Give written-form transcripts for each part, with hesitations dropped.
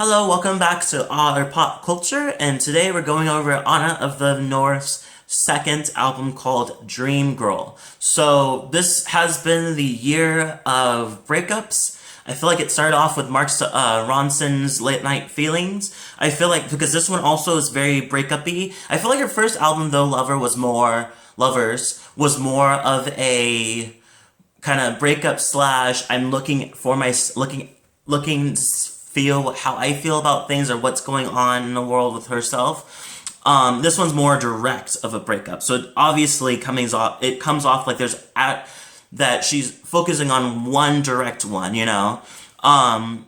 Hello, welcome back to Our Pop Culture, and today we're going over Anna of the North's second album called Dream Girl. So, this has been the year of breakups. I feel like it started off with Mark Ronson's Late Night Feelings. I feel like, because this one also is very breakup-y, I feel like her first album, though, Lovers, was more of a kind of breakup slash I'm looking to feel how I feel about things or what's going on in the world with herself. This one's more direct of a breakup, so it comes off like that she's focusing on one direct one, you know. I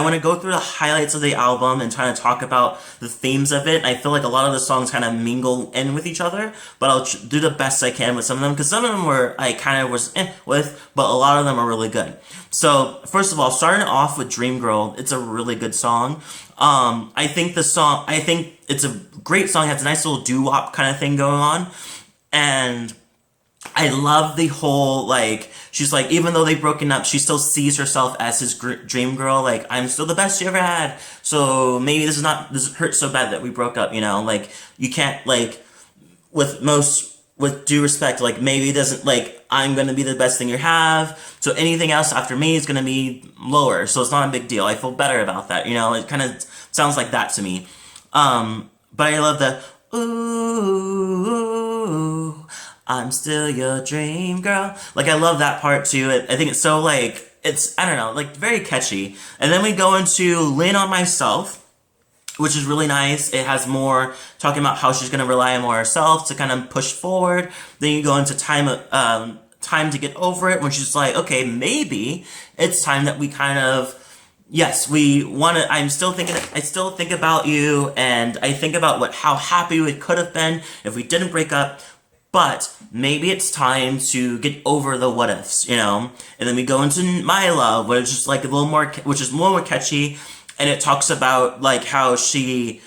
want to go through the highlights of the album and try to talk about the themes of it. I feel like a lot of the songs kind of mingle in with each other, but I'll do the best I can with some of them because some of them were I kind of was with, but a lot of them are really good. So first of all, starting off with Dream Girl, it's a really good song. I think it's a great song. It has a nice little doo-wop kind of thing going on, and I love the whole, like, she's like, even though they've broken up, she still sees herself as his dream girl. Like, I'm still the best you ever had. So maybe this hurts so bad that we broke up, you know? Like, you can't, like, with due respect, like, maybe it doesn't, like, I'm gonna be the best thing you have. So anything else after me is gonna be lower. So it's not a big deal. I feel better about that, you know? It kind of sounds like that to me. But I love the, ooh, I'm still your dream girl. Like, I love that part too. I think it's so, like, I don't know, like, very catchy. And then we go into Lean on Myself, which is really nice. It has more talking about how she's gonna rely on more herself to kind of push forward. Then you go into Time to Get Over It, when she's like, okay, maybe it's time that we kind of, yes, I still think about you, and I think about how happy we could have been if we didn't break up. But maybe it's time to get over the what ifs, you know? And then we go into My Love, which is like which is more catchy, and it talks about like how she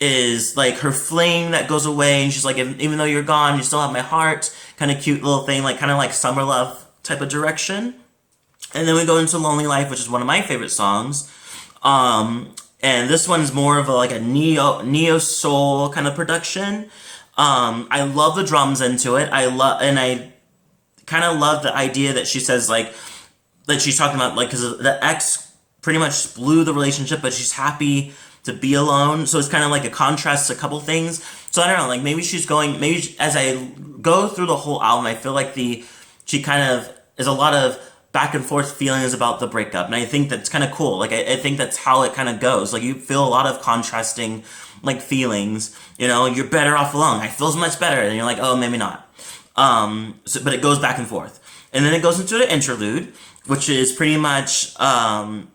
is like her fling that goes away, and she's like, even though you're gone, you still have my heart. Kind of cute little thing, like kind of like summer love type of direction. And then we go into Lonely Life, which is one of my favorite songs. And this one's more of a neo soul kind of production. I love the drums into it. I kind of love the idea that she says, like, that she's talking about, like, because the ex pretty much blew the relationship, but she's happy to be alone. So it's kind of like a contrast to a couple things. So I don't know, like, as I go through the whole album, I feel like she kind of is a lot of back and forth feelings about the breakup. And I think that's kind of cool. Like, I think that's how it kind of goes. Like, you feel a lot of contrasting, like, feelings. You know, you're better off alone. I feel much better. And you're like, oh, maybe not. But it goes back and forth. And then it goes into the interlude, which is pretty much good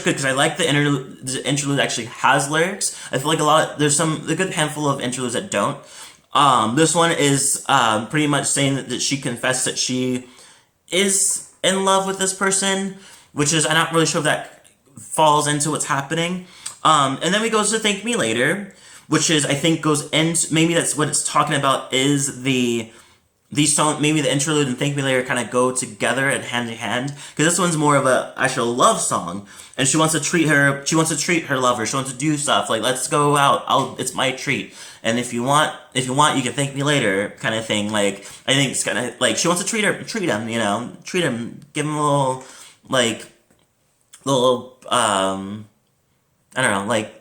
because I like the interlude. The interlude actually has lyrics. I feel like there's a good handful of interludes that don't. This one is pretty much saying that she confessed that she is in love with this person, which is, I'm not really sure if that falls into what's happening. And then we go to Thank Me Later, which is, I think, maybe that's what it's talking about, is these song, maybe the interlude and Thank Me Later kind of go together and hand in hand, because this one's more of a actual love song, and she wants to treat her lover, she wants to do stuff, like, let's go out, it's my treat, and if you want, you can thank me later, kind of thing. Like, I think it's kind of, like, she wants to treat him, you know, give him a little, I don't know, like,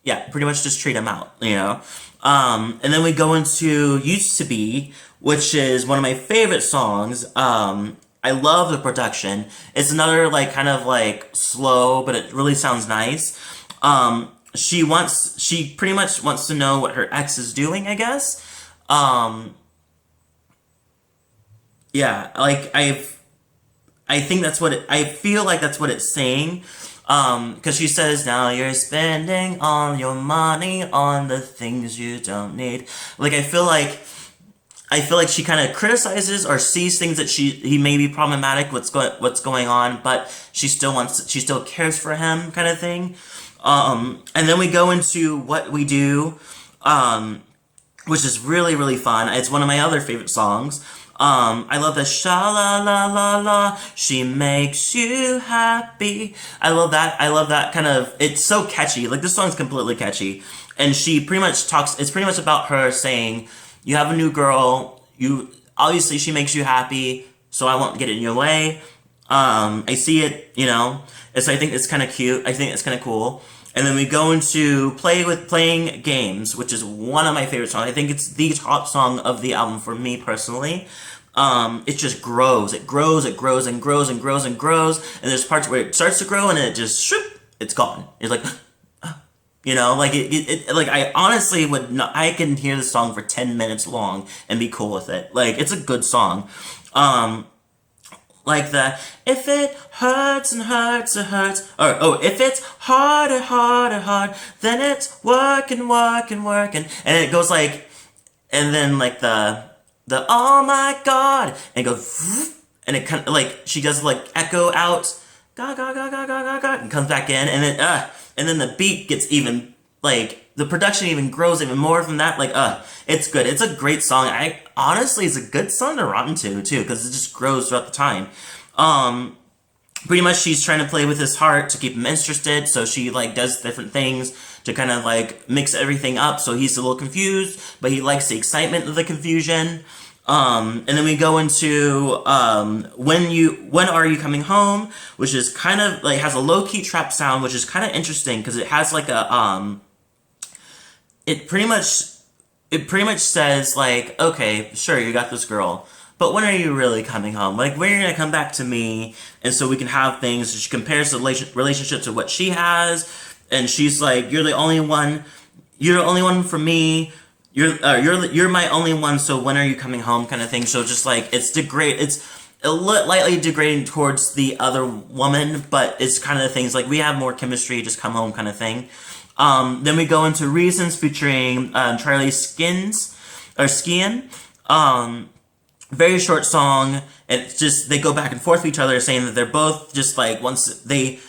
yeah, pretty much just treat him out, you know? And then we go into Used to Be, which is one of my favorite songs. I love the production. It's another, like, kind of, like, slow, but it really sounds nice. She pretty much wants to know what her ex is doing, I guess. Yeah, like, I think I feel like that's what it's saying. Because she says, now you're spending all your money on the things you don't need. Like, I feel like she kind of criticizes or sees things that he may be problematic, what's going on, but she still cares for him, kind of thing. And then we go into What We Do, which is really, really fun. It's one of my other favorite songs. I love the sha la la la la. She makes you happy. I love that. I love that kind of. It's so catchy. Like this song's completely catchy, and she pretty much talks. It's pretty much about her saying, "You have a new girl. You obviously she makes you happy, so I won't get in your way." I see it, you know. And so I think it's kind of cute. I think it's kind of cool. And then we go into playing games, which is one of my favorite songs. I think it's the top song of the album for me personally. It just grows. It grows, it grows, and grows, and grows, and grows. And there's parts where it starts to grow, and then it just, shoop, it's gone. It's like, you know, like, like, I honestly would not, I can hear the song for 10 minutes long and be cool with it. Like, it's a good song. Like the, if it hurts and hurts, it hurts. Or, oh, if it's hard and hard and hard, then it's working, working, working. And it goes like, and then like the oh my god, and it goes, and it kind of like, she does like echo out, ga ga ga ga ga ga ga, and comes back in, and then the beat gets even, like, the production even grows even more from that, like, it's good. It's a great song. Honestly, it's a good song to run to, too, because it just grows throughout the time. Pretty much she's trying to play with his heart to keep him interested, so she, like, does different things to kind of, like, mix everything up, so he's a little confused, but he likes the excitement of the confusion. And then we go into, when are you coming home, which is kind of, like, has a low-key trap sound, which is kind of interesting, because it has, like, a, it pretty much says, like, okay, sure, you got this girl, but when are you really coming home? Like, when are you gonna come back to me, and so we can have things. She compares the relationship to what she has, and she's like, you're the only one for me, you're my only one, so when are you coming home, kind of thing. So just, like, it's lightly degrading towards the other woman, but it's kind of the things, like, we have more chemistry, just come home kind of thing. Then we go into Reasons featuring Charlie Skian. Very short song. It's just, they go back and forth with each other saying that they're both just like, once they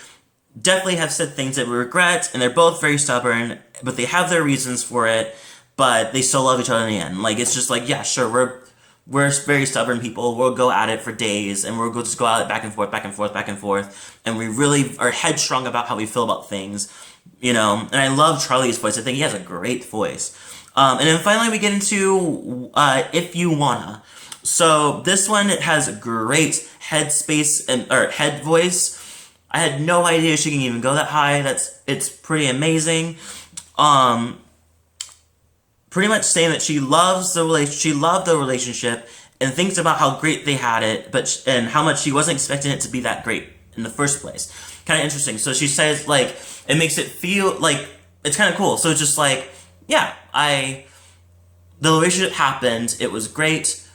definitely have said things that we regret, and they're both very stubborn, but they have their reasons for it, but they still love each other in the end. Like, it's just like, yeah, sure, we're very stubborn people. We'll go at it for days, and we'll just go at it back and forth, back and forth, back and forth, and we really are headstrong about how we feel about things. You know, and I love Charlie's voice. I think he has a great voice. And then finally we get into If You Wanna. So this one, it has a great head space or head voice. I had no idea she can even go that high. It's pretty amazing. Pretty much saying that she loved the relationship and thinks about how great they had it, and how much she wasn't expecting it to be that great in the first place. Kind of interesting. So she says, like, it makes it feel like it's kind of cool. So it's just like, yeah, the relationship happened. It was great.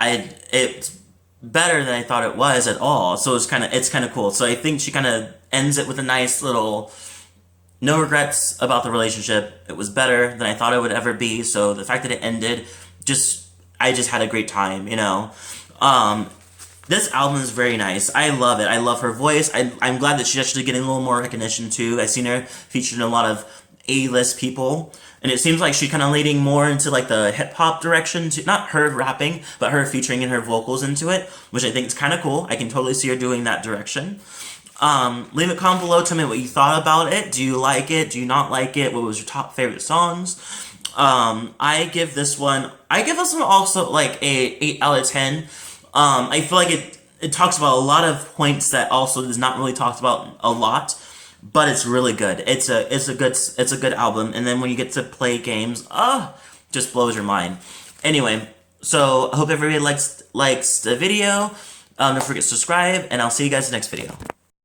It's better than I thought it was at all. So it's kind of cool. So I think she kind of ends it with a nice little, no regrets about the relationship. It was better than I thought it would ever be. So the fact that it ended, I just had a great time, you know. This album is very nice. I love it. I love her voice. I'm glad that she's actually getting a little more recognition too. I've seen her featured in a lot of A-list people, and it seems like she's kind of leading more into like the hip-hop direction, not her rapping, but her featuring in her vocals into it, which I think is kind of cool. I can totally see her doing that direction. Leave a comment below. Tell me what you thought about it. Do you like it? Do you not like it? What was your top favorite songs? I give this one also like a 8 out of 10. I feel like it talks about a lot of points that also is not really talked about a lot, but it's really good. It's a good album. And then when you get to play games, just blows your mind. Anyway, so I hope everybody likes the video. Don't forget to subscribe, and I'll see you guys in the next video.